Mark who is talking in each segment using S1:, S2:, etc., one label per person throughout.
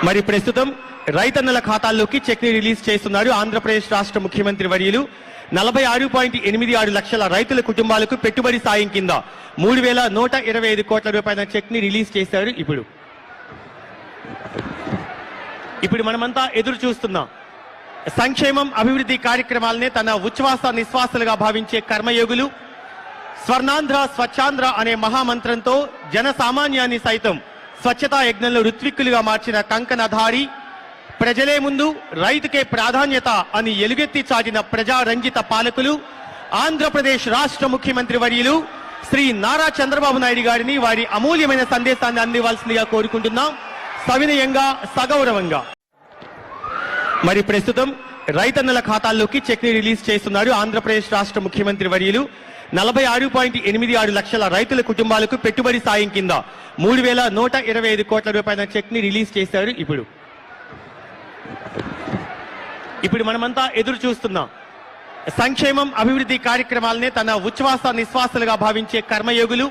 S1: మరి ప్రస్తుతం రైతన్నల ఖాతాల్లోకి చెక్ ని రిలీజ్ చేస్తున్నారు ఆంధ్రప్రదేశ్ రాష్ట్ర ముఖ్యమంత్రి వర్యులు 46.86 లక్షల రైతుల కుటుంబాలకు పెట్టుబడి సాయం కింద 3125 కోట్ల రూపాయల చెక్ ని రిలీజ్ చేశారు. ఇప్పుడు మనమంతా ఎదురు చూస్తున్నాం. సంక్షేమం అభివృద్ధి కార్యక్రమాలనే తన ఉచ్ఛ్వాస నిశ్వాసాలుగా భావించే కర్మయోగులు స్వర్ణాంధ్ర స్వచ్ఛాంధ్ర అనే మహామంత్రంతో జన సామాన్యాన్ని సైతం స్వచ్ఛతా యజ్ఞంలో ఋత్విక్కులుగా మార్చిన కంకణధారి, ప్రజలే ముందు రైతుకే ప్రాధాన్యత అని ఎలుగెత్తి చాటిన ప్రజారంజిత పాలకులు ఆంధ్రప్రదేశ్ రాష్ట్ర ముఖ్యమంత్రి వర్యులు శ్రీ నారా చంద్రబాబు నాయుడు గారిని వారి అమూల్యమైన సందేశాన్ని అందివ్వాల్సిందిగా కోరుకుంటున్నాం, సవినయంగా సగౌరవంగా. మరి ప్రస్తుతం రైతన్నల ఖాతాల్లోకి చెక్ ని రిలీజ్ చేస్తున్నారు ఆంధ్రప్రదేశ్ రాష్ట్ర ముఖ్యమంత్రి వర్యులు 46.86 లక్షల రైతుల కుటుంబాలకు పెట్టుబడి సాయం కింద 3125 కోట్ల రూపాయల చెక్ ని రిలీజ్ చేశారు. ఇప్పుడు మనమంతా ఎదురు చూస్తున్నాం. సంక్షేమం అభివృద్ధి కార్యక్రమాలనే తన ఉచ్ఛ్వాస నిశ్వాసాలుగా భావించే కర్మయోగులు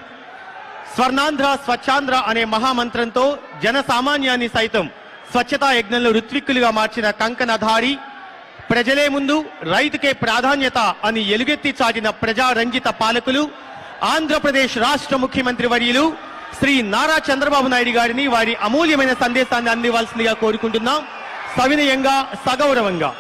S1: స్వర్ణాంధ్ర స్వచ్ఛాంధ్ర అనే మహామంత్రంతో జన సామాన్యాన్ని సైతం స్వచ్ఛతా యజ్ఞంలో ఋత్విక్కులుగా మార్చిన కంకణధారి, ప్రజలే ముందు రైతుకే ప్రాధాన్యత అని ఎలుగెత్తి చాటిన ప్రజారంజిత పాలకులు ఆంధ్రప్రదేశ్ రాష్ట్ర ముఖ్యమంత్రి వర్యులు శ్రీ నారా చంద్రబాబు నాయుడు గారిని వారి అమూల్యమైన సందేశాన్ని అందివ్వాల్సిందిగా కోరుకుంటున్నాం, సవినయంగా సగౌరవంగా.